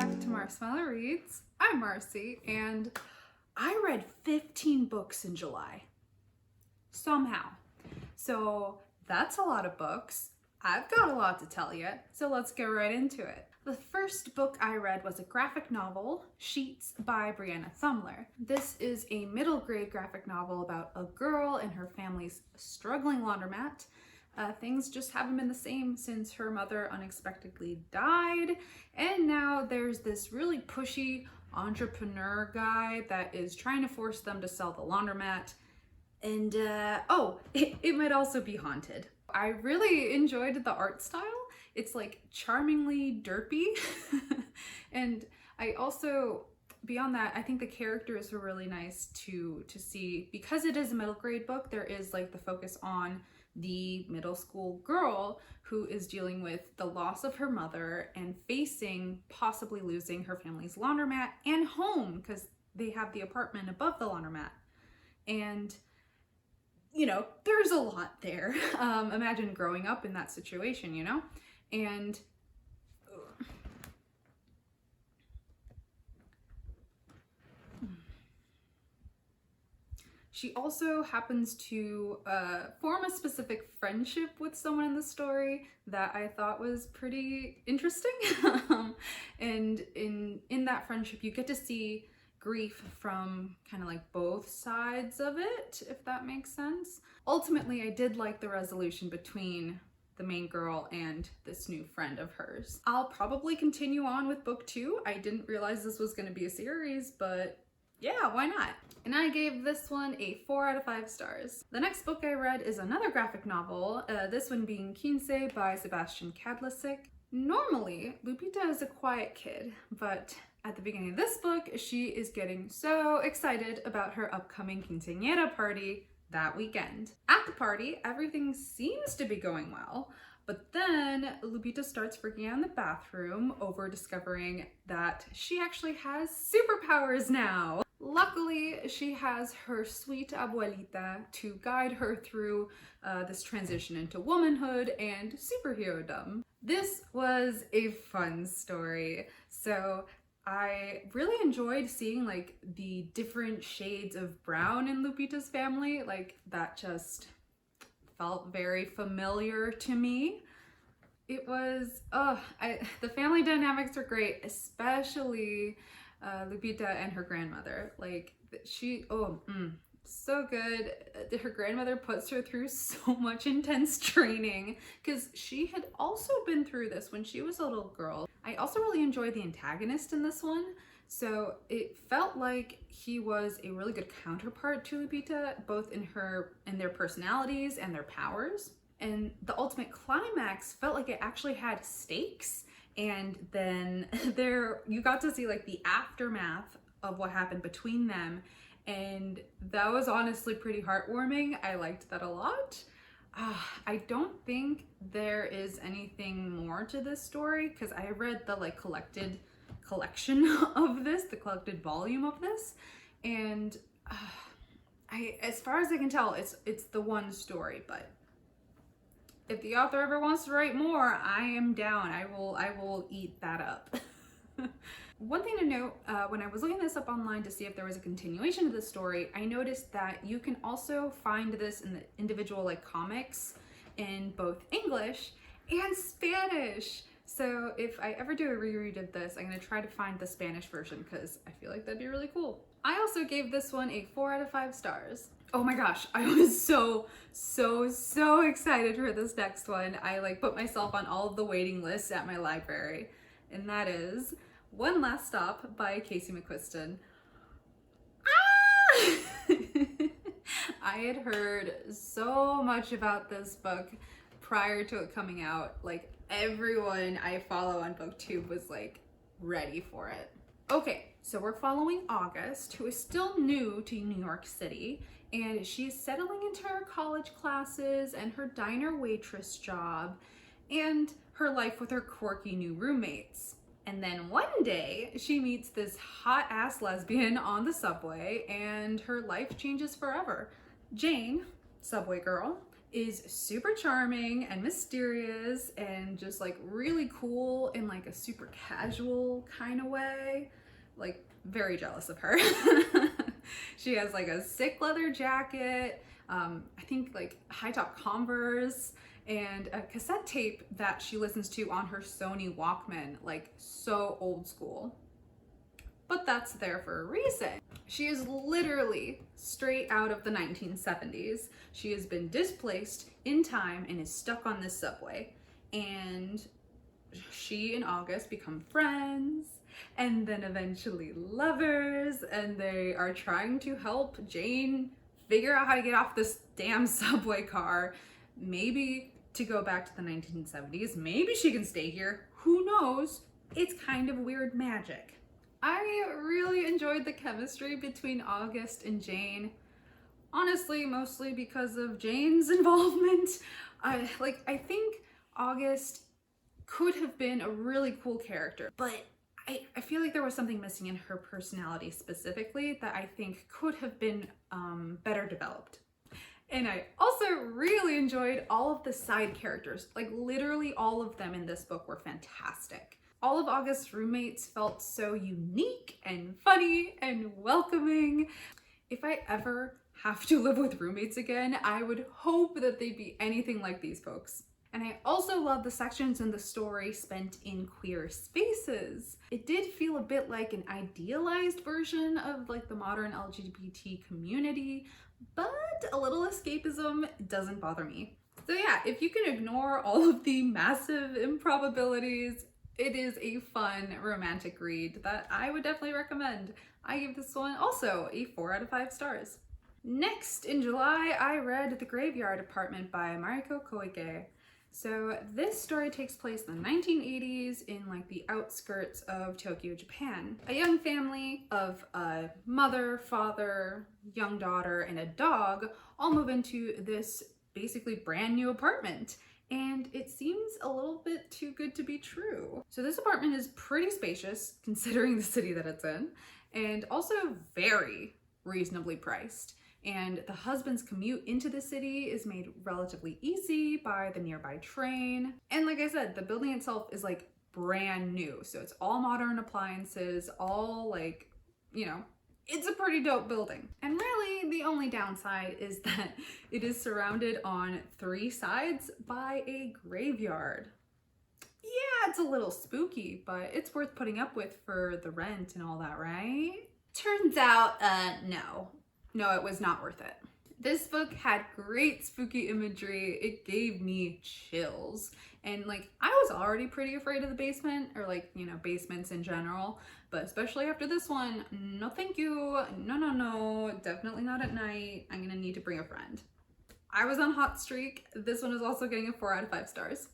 back to Marshmallow Reads. I'm Marcy, and I read 15 books in July. Somehow. So that's a lot of books. I've got a lot to tell you, so let's get right into it. The first book I read was a graphic novel, Sheets by Brenna Thummler. This is a middle grade graphic novel about a girl and her family's struggling laundromat. Things just haven't been the same since her mother unexpectedly died, and now there's this really pushy entrepreneur guy that is trying to force them to sell the laundromat, and it might also be haunted. I really enjoyed the art style. It's like charmingly derpy, and I also, beyond that, I think the characters were really nice to see. Because it is a middle grade book, there is like the focus on the middle school girl who is dealing with the loss of her mother and facing possibly losing her family's laundromat and home, because they have the apartment above the laundromat. And you know, there's a lot there. Imagine growing up in that situation, you know? And she also happens to form a specific friendship with someone in the story that I thought was pretty interesting. And in that friendship, you get to see grief from kind of like both sides of it, if that makes sense. Ultimately, I did like the resolution between the main girl and this new friend of hers. I'll probably continue on with book 2. I didn't realize this was going to be a series, but yeah, why not? And I gave this one a 4 out of 5 stars. The next book I read is another graphic novel, this one being Kinsey by Sebastian Kadlecik. Normally, Lupita is a quiet kid, but at the beginning of this book, she is getting so excited about her upcoming quinceañera party that weekend. At the party, everything seems to be going well, but then Lupita starts freaking out in the bathroom over discovering that she actually has superpowers now. Luckily, she has her sweet abuelita to guide her through this transition into womanhood and superherodom. This was a fun story. So I really enjoyed seeing like the different shades of brown in Lupita's family. Like that just felt very familiar to me. It was, the family dynamics are great, especially Lupita and her grandmother. Like so good. Her grandmother puts her through so much intense training because she had also been through this when she was a little girl. I also really enjoyed the antagonist in this one. So it felt like he was a really good counterpart to Lupita, both in their personalities and their powers. And the ultimate climax felt like it actually had stakes. And then you got to see like the aftermath of what happened between them. And that was honestly pretty heartwarming. I liked that a lot. I don't think there is anything more to this story because I read the like collected collection of this, the collected volume of this, and as far as I can tell, it's the one story. But if the author ever wants to write more, I am down. I will eat that up. One thing to note, when I was looking this up online to see if there was a continuation of the story, I noticed that you can also find this in the individual like comics in both English and Spanish. So if I ever do a reread of this, I'm going to try to find the Spanish version because I feel like that'd be really cool. I also gave this one a 4 out of 5 stars. Oh my gosh, I was so excited for this next one. I like put myself on all of the waiting lists at my library, and that is One Last Stop by Casey McQuiston. I had heard so much about this book prior to it coming out. Like everyone I follow on BookTube was like ready for it. Okay, so we're following August, who is still new to New York City, and she's settling into her college classes and her diner waitress job and her life with her quirky new roommates. And then one day she meets this hot ass lesbian on the subway and her life changes forever. Jane, subway girl, is super charming and mysterious and just like really cool in like a super casual kind of way. Like, very jealous of her. She has like a sick leather jacket, I think like high top Converse, and a cassette tape that she listens to on her Sony Walkman, like so old school. But that's there for a reason. She is literally straight out of the 1970s. She has been displaced in time and is stuck on this subway. And she and August become friends and then eventually lovers, and they are trying to help Jane figure out how to get off this damn subway car. Maybe to go back to the 1970s. Maybe she can stay here. Who knows? It's kind of weird magic. I really enjoyed the chemistry between August and Jane. Honestly, mostly because of Jane's involvement. I think August could have been a really cool character, but I feel like there was something missing in her personality specifically that I think could have been better developed. And I also really enjoyed all of the side characters. Like, literally all of them in this book were fantastic. All of August's roommates felt so unique and funny and welcoming. If I ever have to live with roommates again, I would hope that they'd be anything like these folks. And I also love the sections in the story spent in queer spaces. It did feel a bit like an idealized version of like the modern LGBT community, but a little escapism doesn't bother me. So yeah, if you can ignore all of the massive improbabilities, it is a fun romantic read that I would definitely recommend. I give this one also a 4 out of 5 stars. Next, in July, I read The Graveyard Apartment by Mariko Koike. So this story takes place in the 1980s in like the outskirts of Tokyo, Japan. A young family of a mother, father, young daughter, and a dog all move into this basically brand new apartment. And it seems a little bit too good to be true. So this apartment is pretty spacious considering the city that it's in, and also very reasonably priced. And the husband's commute into the city is made relatively easy by the nearby train. And like I said, the building itself is like brand new. So it's all modern appliances, all like, you know, it's a pretty dope building. And really the only downside is that it is surrounded on 3 sides by a graveyard. Yeah, it's a little spooky, but it's worth putting up with for the rent and all that, right? Turns out, no, it was not worth it. This book had great spooky imagery. It gave me chills. And like, I was already pretty afraid of the basement, or like, you know, basements in general, but especially after this one, no thank you. No, definitely not at night. I'm gonna need to bring a friend. I was on hot streak. This one is also getting a 4 out of 5 stars.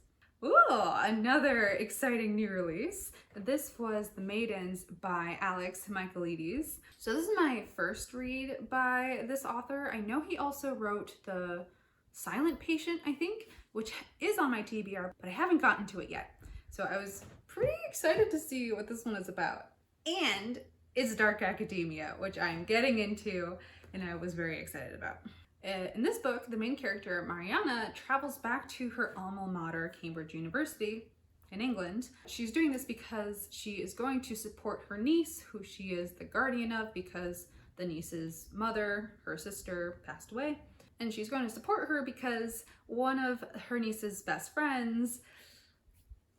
Ooh, another exciting new release. This was The Maidens by Alex Michaelides. So this is my first read by this author. I know he also wrote The Silent Patient, I think, which is on my TBR, but I haven't gotten to it yet. So I was pretty excited to see what this one is about. And it's dark academia, which I'm getting into and I was very excited about. In this book, the main character, Mariana, travels back to her alma mater, Cambridge University in England. She's doing this because she is going to support her niece, who she is the guardian of because the niece's mother, her sister, passed away. And she's going to support her because one of her niece's best friends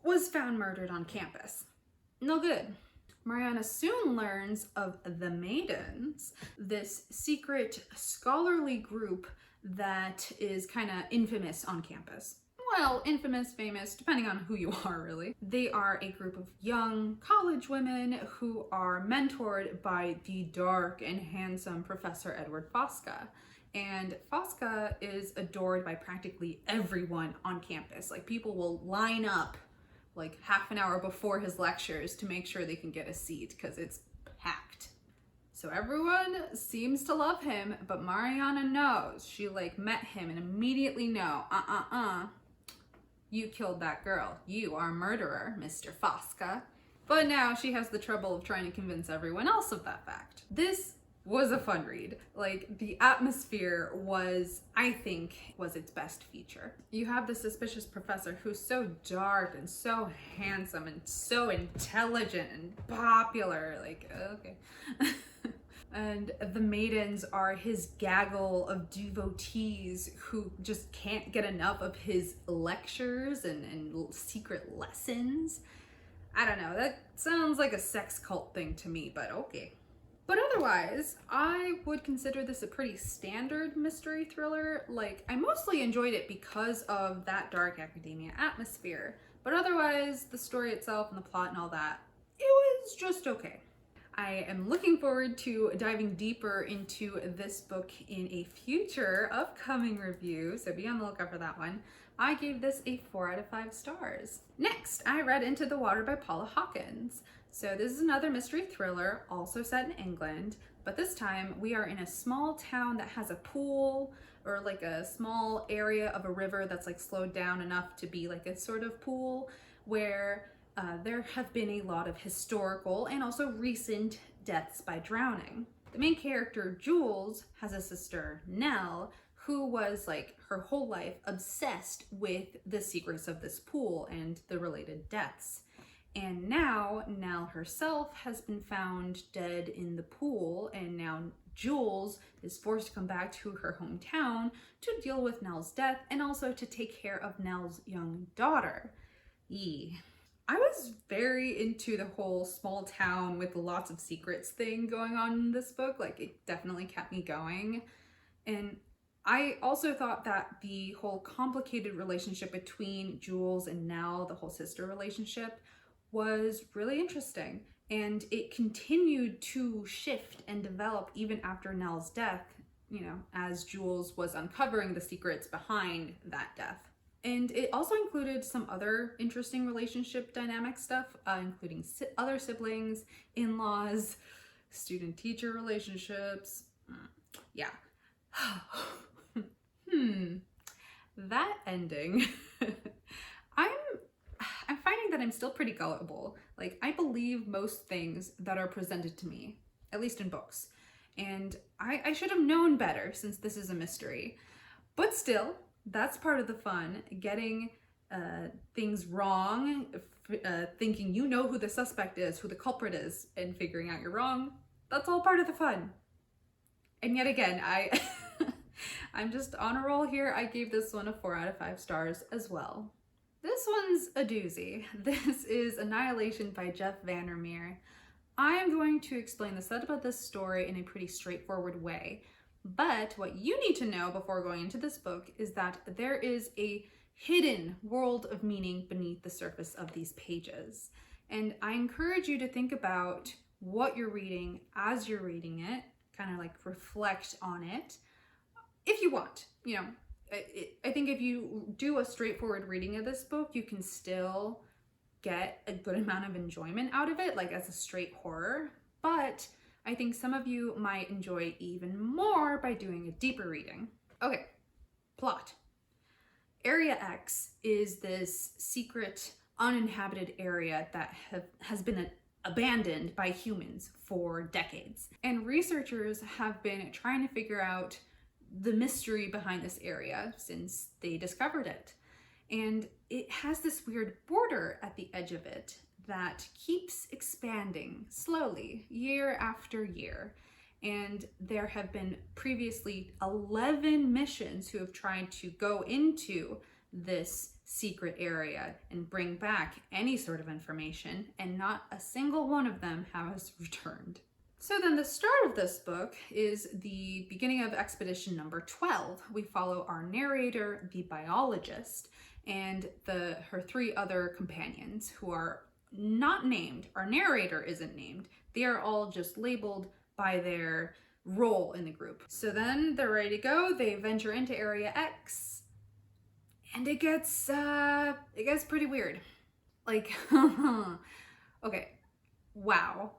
was found murdered on campus. No good. Mariana soon learns of the Maidens, this secret scholarly group that is kind of infamous on campus. Well, infamous, famous, depending on who you are, really. They are a group of young college women who are mentored by the dark and handsome Professor Edward Fosca. And Fosca is adored by practically everyone on campus. Like, people will line up like half an hour before his lectures to make sure they can get a seat because it's packed. So everyone seems to love him, but Mariana knows. She like met him and immediately know, you killed that girl. You are a murderer, Mr. Fosca. But now she has the trouble of trying to convince everyone else of that fact. This was a fun read. Like, the atmosphere was, I think, was its best feature. You have the suspicious professor who's so dark and so handsome and so intelligent and popular. Like, okay. And the Maidens are his gaggle of devotees who just can't get enough of his lectures and secret lessons. I don't know, that sounds like a sex cult thing to me, but okay. But otherwise, I would consider this a pretty standard mystery thriller. Like, I mostly enjoyed it because of that dark academia atmosphere. But otherwise, the story itself and the plot and all that, it was just okay. I am looking forward to diving deeper into this book in a future upcoming review, so be on the lookout for that one. I gave this a 4 out of 5 stars. Next, I read Into the Water by Paula Hawkins. So this is another mystery thriller, also set in England, but this time we are in a small town that has a pool, or like a small area of a river that's like slowed down enough to be like a sort of pool, where there have been a lot of historical and also recent deaths by drowning. The main character, Jules, has a sister, Nell, who was like her whole life obsessed with the secrets of this pool and the related deaths. And now Nell herself has been found dead in the pool, and now Jules is forced to come back to her hometown to deal with Nell's death and also to take care of Nell's young daughter. I was very into the whole small town with lots of secrets thing going on in this book. Like, it definitely kept me going. And I also thought that the whole complicated relationship between Jules and Nell, the whole sister relationship, was really interesting. And it continued to shift and develop even after Nell's death, you know, as Jules was uncovering the secrets behind that death. And it also included some other interesting relationship dynamic stuff, including other siblings, in-laws, student-teacher relationships. Yeah. That ending. I'm finding that I'm still pretty gullible. Like, I believe most things that are presented to me, at least in books. And I should have known better since this is a mystery. But still, that's part of the fun, getting things wrong, thinking you know who the suspect is, who the culprit is, and figuring out you're wrong. That's all part of the fun. And yet again, I'm just on a roll here. I gave this one a 4 out of 5 stars as well. This one's a doozy. This is Annihilation by Jeff VanderMeer. I am going to explain the setup of this story in a pretty straightforward way. But what you need to know before going into this book is that there is a hidden world of meaning beneath the surface of these pages. And I encourage you to think about what you're reading as you're reading it, kind of like reflect on it, if you want. You know, I think if you do a straightforward reading of this book, you can still get a good amount of enjoyment out of it, like as a straight horror. But I think some of you might enjoy even more by doing a deeper reading. Okay, plot. Area X is this secret, uninhabited area that has been abandoned by humans for decades. And researchers have been trying to figure out the mystery behind this area since they discovered it. And it has this weird border at the edge of it that keeps expanding slowly year after year. And there have been previously 11 missions who have tried to go into this secret area and bring back any sort of information, and not a single one of them has returned. So then the start of this book is the beginning of expedition number 12. We follow our narrator, the biologist, and her 3 other companions who are not named. Our narrator isn't named. They are all just labeled by their role in the group. So then they're ready to go. They venture into Area X, and it gets pretty weird. Like, okay, wow.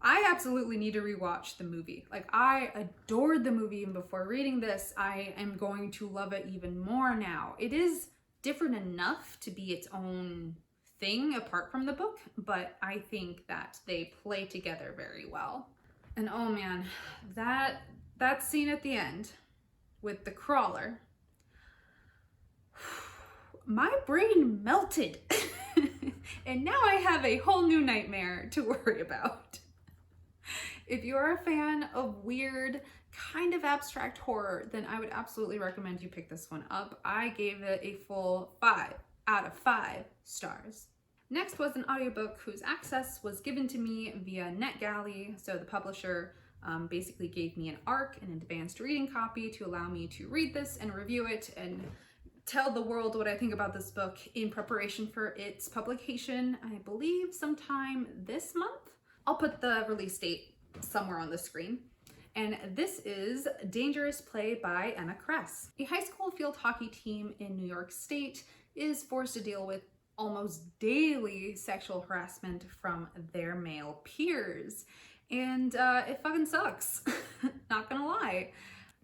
I absolutely need to rewatch the movie. Like, I adored the movie even before reading this. I am going to love it even more now. It is different enough to be its own thing apart from the book, but I think that they play together very well. And oh man, that scene at the end with the crawler, my brain melted. And now I have a whole new nightmare to worry about. If you're a fan of weird, kind of abstract horror, then I would absolutely recommend you pick this one up. I gave it a full 5 out of 5 stars. Next was an audiobook whose access was given to me via NetGalley. So the publisher basically gave me an ARC, an advanced reading copy, to allow me to read this and review it and tell the world what I think about this book in preparation for its publication, I believe sometime this month. I'll put the release date somewhere on the screen. And this is Dangerous Play by Emma Kress. A high school field hockey team in New York State is forced to deal with almost daily sexual harassment from their male peers. And it fucking sucks, not gonna lie.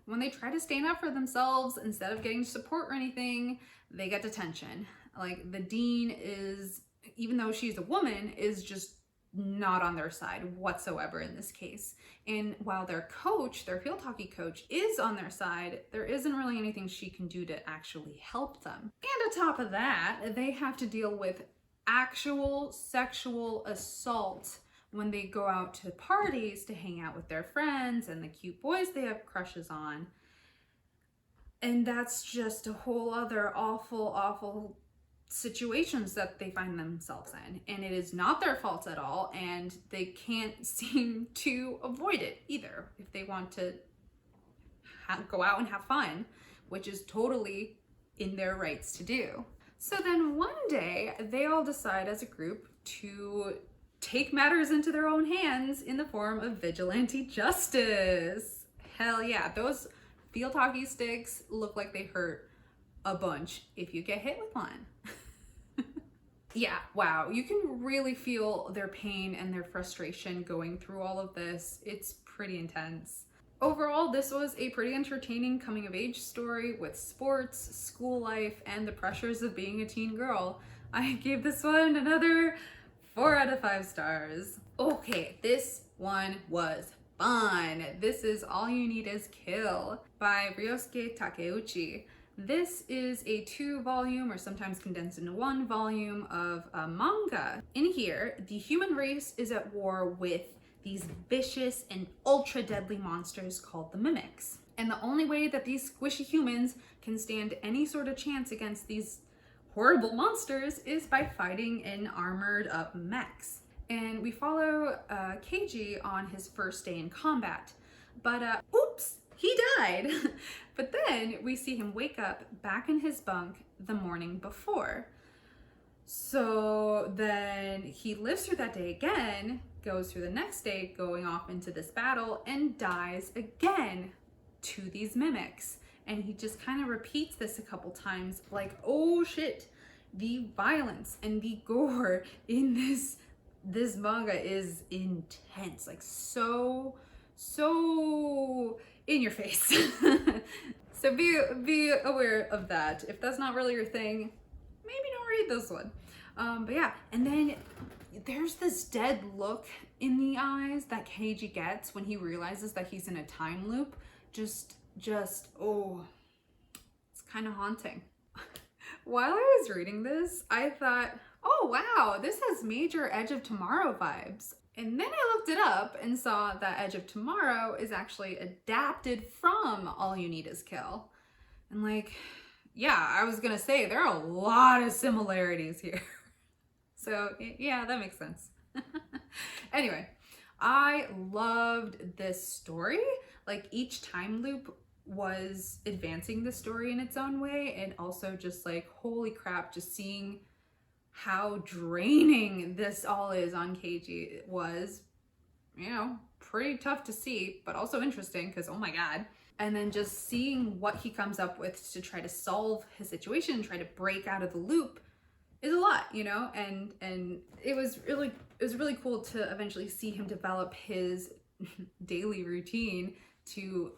When they try to stand up for themselves, instead of getting support or anything, they get detention. Like, the dean is, even though she's a woman, is just not on their side whatsoever in this case. And while their coach, their field hockey coach, is on their side, there isn't really anything she can do to actually help them. And on top of that, they have to deal with actual sexual assault when they go out to parties to hang out with their friends and the cute boys they have crushes on. And that's just a whole other awful situations that they find themselves in. And it is not their fault at all, and they can't seem to avoid it either if they want to go out and have fun, which is totally in their rights to do. So then one day, they all decide as a group to take matters into their own hands in the form of vigilante justice. Hell yeah, those field hockey sticks look like they hurt a bunch if you get hit with one. Yeah, wow, you can really feel their pain and their frustration going through all of this. It's pretty intense. Overall, this was a pretty entertaining coming-of-age story with sports, school life, and the pressures of being a teen girl. I gave this one another 4 out of 5 stars. Okay, this one was fun. This is All You Need Is Kill by Ryosuke Takeuchi. This is a 2-volume, or sometimes condensed into 1 volume, of a manga. In here, the human race is at war with these vicious and ultra deadly monsters called the mimics. And the only way that these squishy humans can stand any sort of chance against these horrible monsters is by fighting in armored up mechs. And we follow Keiji on his first day in combat. But oops, he died. But then we see him wake up back in his bunk the morning before. So then he lives through that day again, goes through the next day, going off into this battle, and dies again to these mimics. And he just kind of repeats this a couple times, like, oh shit, the violence and the gore in this manga is intense, like so in your face. So be aware of that. If that's not really your thing, maybe don't read this one. But yeah, and then there's this dead look in the eyes that Keiji gets when he realizes that he's in a time loop. Just oh, it's kind of haunting. While I was reading this, I thought, oh wow, this has major Edge of Tomorrow vibes. And then I looked it up and saw that Edge of Tomorrow is actually adapted from All You Need Is Kill. And like, yeah, I was gonna say, there are a lot of similarities here. So yeah, that makes sense. Anyway, I loved this story. Like, each time loop was advancing the story in its own way, and also just like, holy crap, just seeing how draining this all is on Keiji was, you know, pretty tough to see, but also interesting because, oh my god. And then just seeing what he comes up with to try to solve his situation, try to break out of the loop, is a lot, you know. And it was really cool to eventually see him develop his daily routine to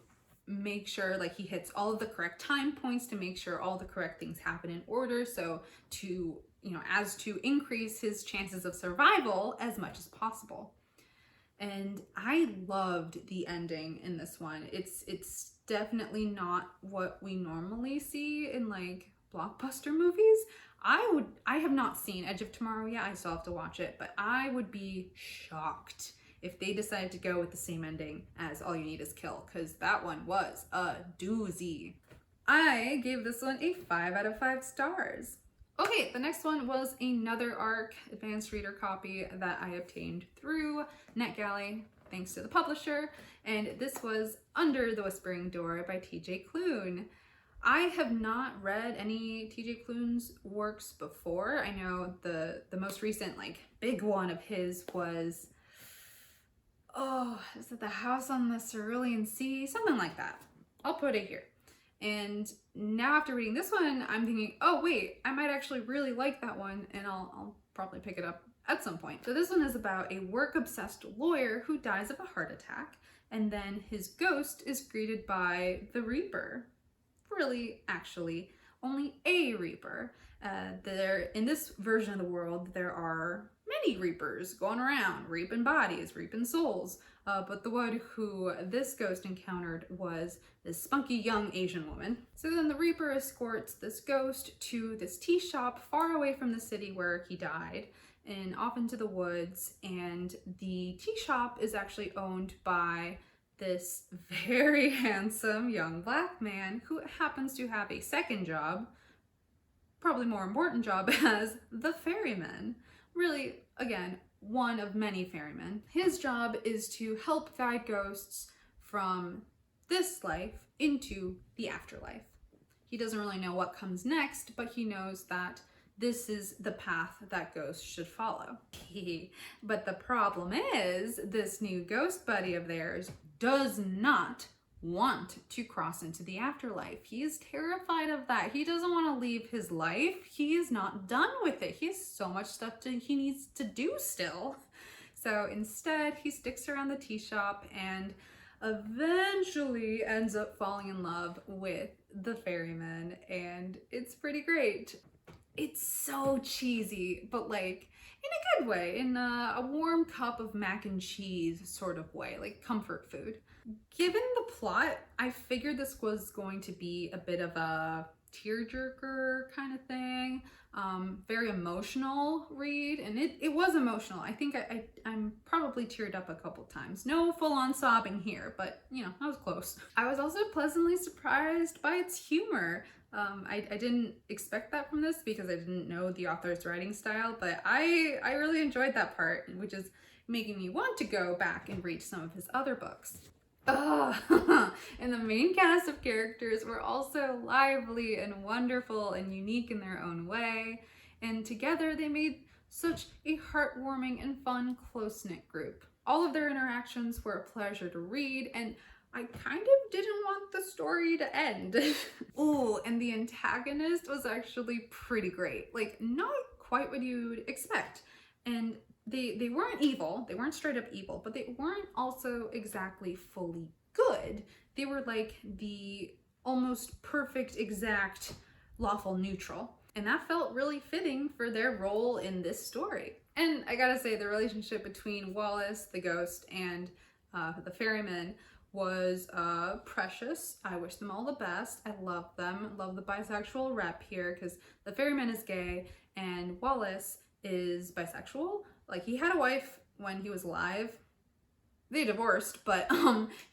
make sure like he hits all of the correct time points, to make sure all the correct things happen in order, so to, you know, as to increase his chances of survival as much as possible. And I loved the ending in this one. It's definitely not what we normally see in like blockbuster movies. I have not seen Edge of Tomorrow yet. I still have to watch it, but I would be shocked if they decided to go with the same ending as All You Need Is Kill, because that one was a doozy. I gave this one a 5 out of 5 stars. Okay, the next one was another ARC advanced reader copy that I obtained through NetGalley, thanks to the publisher, and this was Under the Whispering Door by TJ Klune. I have not read any TJ Klune's works before. I know the most recent like big one of his was, is it The House on the Cerulean Sea? Something like that. I'll put it here. And now after reading this one, I'm thinking, oh wait, I might actually really like that one, and I'll probably pick it up at some point. So this one is about a work-obsessed lawyer who dies of a heart attack, and then his ghost is greeted by the Reaper. Really, actually, only a Reaper. In this version of the world, there are many Reapers going around, reaping bodies, reaping souls. But the one who this ghost encountered was this spunky young Asian woman. So then the Reaper escorts this ghost to this tea shop far away from the city where he died and off into the woods. And the tea shop is actually owned by this very handsome young black man who happens to have a second job, probably more important job, as the ferryman. Really, again, one of many ferrymen. His job is to help guide ghosts from this life into the afterlife. He doesn't really know what comes next, but he knows that this is the path that ghosts should follow. But the problem is, this new ghost buddy of theirs does not want to cross into the afterlife. He is terrified of that. He doesn't want to leave his life. He is not done with it. He has so much stuff he needs to do still. So instead, he sticks around the tea shop and eventually ends up falling in love with the ferryman, and it's pretty great. It's so cheesy, but like in a good way, in a warm cup of mac and cheese sort of way, like comfort food. Given the plot, I figured this was going to be a bit of a tearjerker kind of thing, very emotional read, and it was emotional. I think I'm probably teared up a couple times. No full-on sobbing here, but you know, I was close. I was also pleasantly surprised by its humor. I didn't expect that from this because I didn't know the author's writing style, but I really enjoyed that part, which is making me want to go back and read some of his other books. And the main cast of characters were also lively and wonderful and unique in their own way, and together they made such a heartwarming and fun, close-knit group. All of their interactions were a pleasure to read, and I kind of didn't want the story to end. Ooh, and the antagonist was actually pretty great. Like, not quite what you'd expect. And they weren't evil, they weren't straight up evil, but they weren't also exactly fully good. They were like the almost perfect, exact, lawful neutral. And that felt really fitting for their role in this story. And I gotta say, the relationship between Wallace, the ghost, and the ferryman was precious. I wish them all the best. I love them. Love the bisexual rep here, because the ferryman is gay and Wallace is bisexual. Like, he had a wife when he was alive. They divorced, but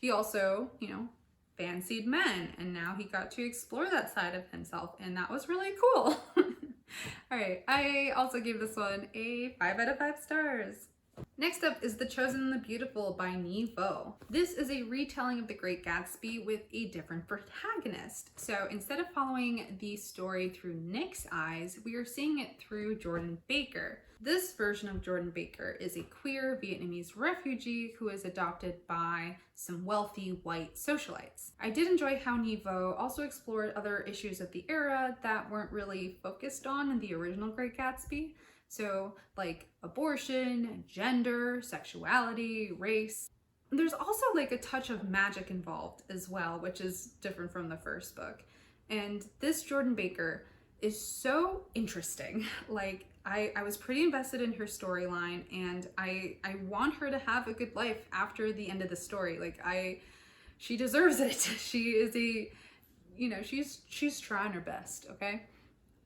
he also, you know, fancied men, and now he got to explore that side of himself, and that was really cool. All right, I also gave this one a 5 out of 5 stars. Next up is The Chosen and the Beautiful by Nghi. This is a retelling of The Great Gatsby with a different protagonist. So instead of following the story through Nick's eyes, we are seeing it through Jordan Baker. This version of Jordan Baker is a queer Vietnamese refugee who is adopted by some wealthy white socialites. I did enjoy how Nghi also explored other issues of the era that weren't really focused on in the original Great Gatsby. So like abortion, gender, sexuality, race. There's also like a touch of magic involved as well, which is different from the first book. And this Jordan Baker is so interesting. Like, I was pretty invested in her storyline, and I want her to have a good life after the end of the story. Like, she deserves it. She is she's trying her best, okay?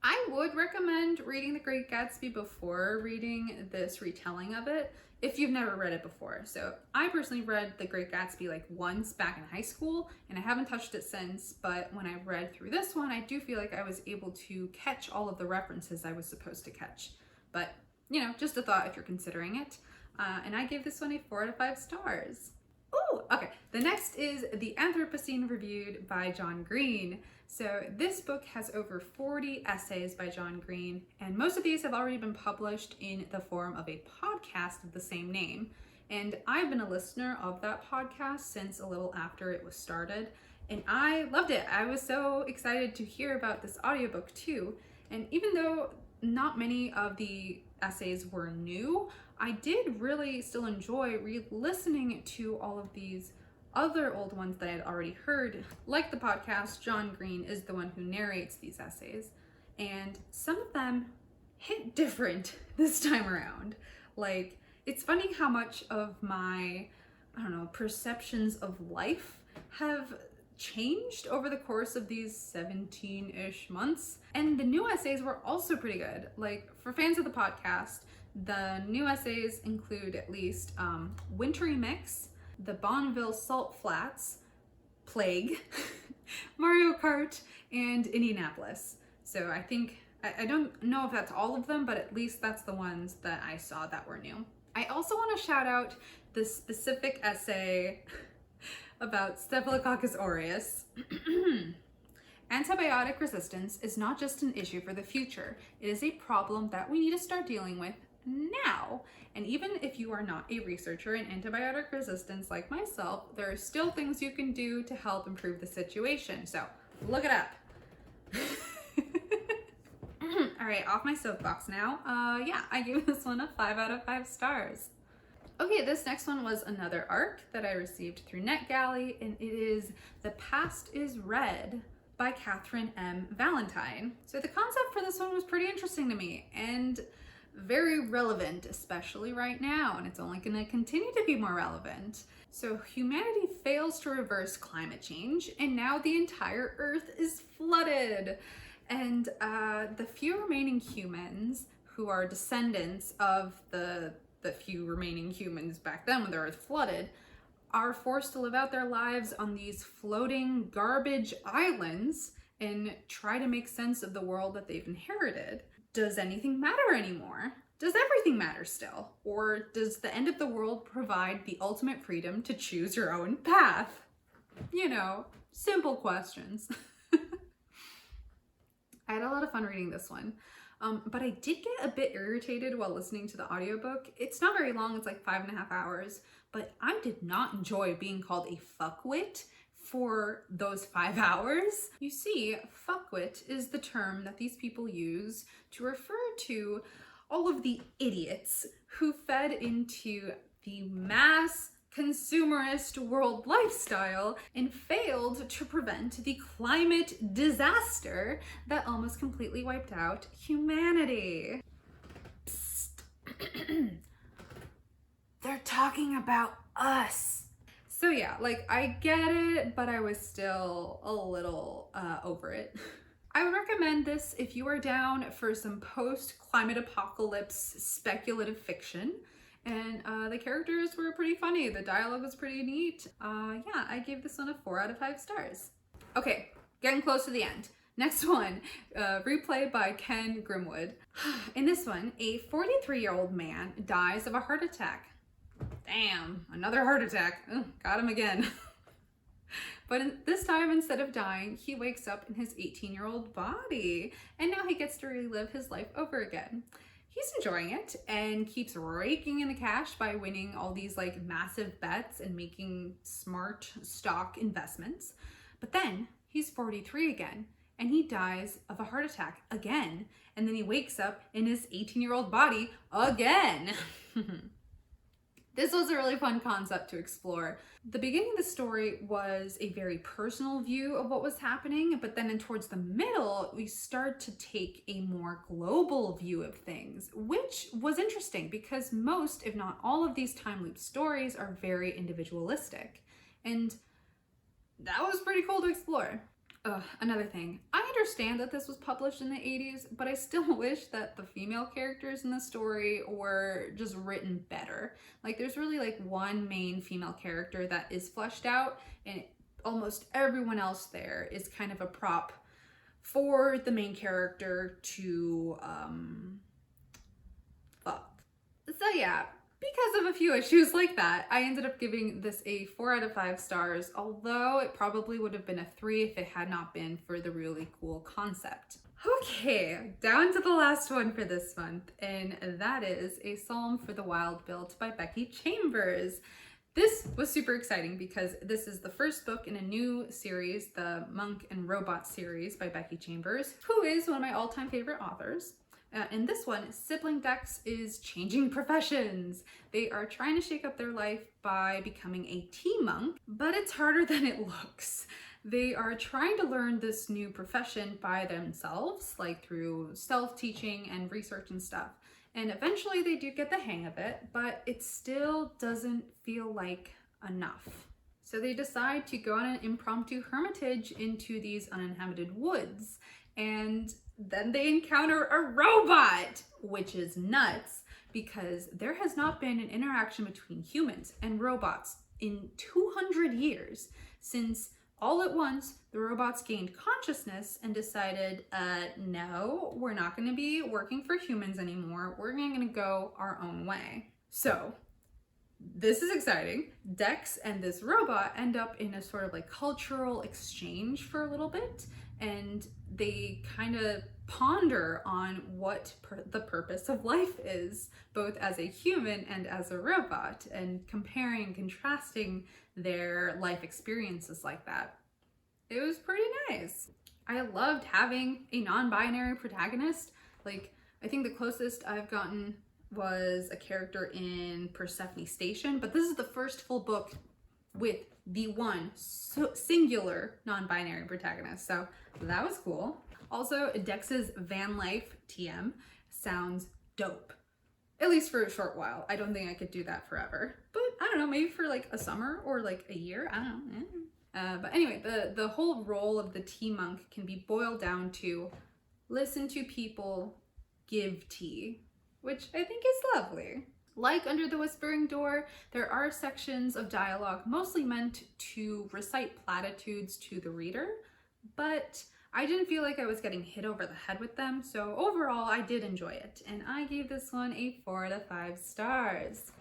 I would recommend reading The Great Gatsby before reading this retelling of it if you've never read it before. So I personally read The Great Gatsby like once back in high school, and I haven't touched it since, but when I read through this one, I do feel like I was able to catch all of the references I was supposed to catch. But, just a thought if you're considering it. And I gave this one a 4 out of 5 stars. Oh, okay. The next is The Anthropocene, reviewed by John Green. So this book has over 40 essays by John Green, and most of these have already been published in the form of a podcast of the same name. And I've been a listener of that podcast since a little after it was started, and I loved it. I was so excited to hear about this audiobook too. And even though not many of the essays were new, I did really still enjoy re-listening to all of these other old ones that I had already heard. Like the podcast, John Green is the one who narrates these essays, and some of them hit different this time around. Like, it's funny how much of my, perceptions of life have changed over the course of these 17-ish months. And the new essays were also pretty good. Like, for fans of the podcast, the new essays include at least Wintry Mix, the Bonneville Salt Flats, Plague, Mario Kart, and Indianapolis. So I think, I don't know if that's all of them, but at least that's the ones that I saw that were new. I also want to shout out the specific essay about Staphylococcus aureus. Antibiotic resistance is not just an issue for the future. It is a problem that we need to start dealing with now. And even if you are not a researcher in antibiotic resistance like myself, there are still things you can do to help improve the situation. So look it up. All right, off my soapbox now. I gave this one a 5 out of 5 stars. Okay, this next one was another ARC that I received through NetGalley, and it is The Past is Red by Catherynne M. Valentine. So the concept for this one was pretty interesting to me, and very relevant, especially right now, and it's only going to continue to be more relevant. So humanity fails to reverse climate change, and now the entire Earth is flooded. And the few remaining humans, who are descendants of the few remaining humans back then when the Earth flooded, are forced to live out their lives on these floating garbage islands and try to make sense of the world that they've inherited. Does anything matter anymore? Does everything matter still? Or does the end of the world provide the ultimate freedom to choose your own path? Simple questions. I had a lot of fun reading this one, but I did get a bit irritated while listening to the audiobook. It's not very long, it's like 5.5 hours, but I did not enjoy being called a fuckwit for those 5 hours. You see, fuckwit is the term that these people use to refer to all of the idiots who fed into the mass consumerist world lifestyle and failed to prevent the climate disaster that almost completely wiped out humanity. Psst. They're talking about us. So yeah, I get it, but I was still a little over it. I would recommend this if you are down for some post-climate apocalypse speculative fiction. And the characters were pretty funny. The dialogue was pretty neat. I gave this one a 4 out of 5 stars. Okay, getting close to the end. Next one, replay by Ken Grimwood. In this one, a 43-year-old man dies of a heart attack. Damn, another heart attack. Ugh, got him again. But this time, instead of dying, he wakes up in his 18-year-old body. And now he gets to relive his life over again. He's enjoying it and keeps raking in the cash by winning all these massive bets and making smart stock investments. But then he's 43 again and he dies of a heart attack again. And then he wakes up in his 18-year-old body again. This was a really fun concept to explore. The beginning of the story was a very personal view of what was happening, but then towards the middle, we start to take a more global view of things, which was interesting because most, if not all of these time loop stories are very individualistic. And that was pretty cool to explore. Another thing, I understand that this was published in the 80s, but I still wish that the female characters in the story were just written better. Like, there's really like one main female character that is fleshed out, and almost everyone else there is kind of a prop for the main character to fuck. So yeah, because of a few issues like that, I ended up giving this a 4 out of 5 stars, although it probably would have been a 3 if it had not been for the really cool concept. Okay, down to the last one for this month, and that is A Psalm for the Wild Built by Becky Chambers. This was super exciting because this is the first book in a new series, the Monk and Robot series by Becky Chambers, who is one of my all-time favorite authors. In this one, sibling Dex is changing professions. They are trying to shake up their life by becoming a tea monk, but it's harder than it looks. They are trying to learn this new profession by themselves, like through self-teaching and research and stuff. And eventually they do get the hang of it, but it still doesn't feel like enough. So they decide to go on an impromptu hermitage into these uninhabited woods, and then they encounter a robot, which is nuts because there has not been an interaction between humans and robots in 200 years since all at once the robots gained consciousness and decided, no, we're not going to be working for humans anymore. We're going to go our own way. So this is exciting. Dex and this robot end up in a sort of like cultural exchange for a little bit, and they kind of ponder on what the purpose of life is, both as a human and as a robot, and comparing and contrasting their life experiences like that. It was pretty nice. I loved having a non-binary protagonist. Like, I think the closest I've gotten was a character in Persephone Station, but this is the first full book with the one singular non-binary protagonist, so that was cool. Also, Dex's van life TM sounds dope, at least for a short while. I don't think I could do that forever, but I don't know, maybe for like a summer or like a year, I don't know. But anyway, the whole role of the tea monk can be boiled down to listen to people, give tea, which I think is lovely. Like Under the Whispering Door, there are sections of dialogue mostly meant to recite platitudes to the reader, but I didn't feel like I was getting hit over the head with them, so overall I did enjoy it, and I gave this one a 4 out of 5 stars.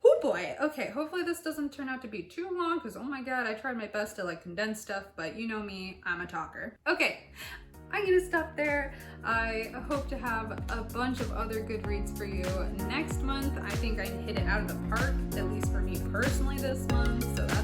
Oh boy, okay, hopefully this doesn't turn out to be too long, because oh my god, I tried my best to like condense stuff, but you know me, I'm a talker. Okay, I'm gonna stop there. I hope to have a bunch of other good reads for you next month. I think I hit it out of the park, at least for me personally this month, so that's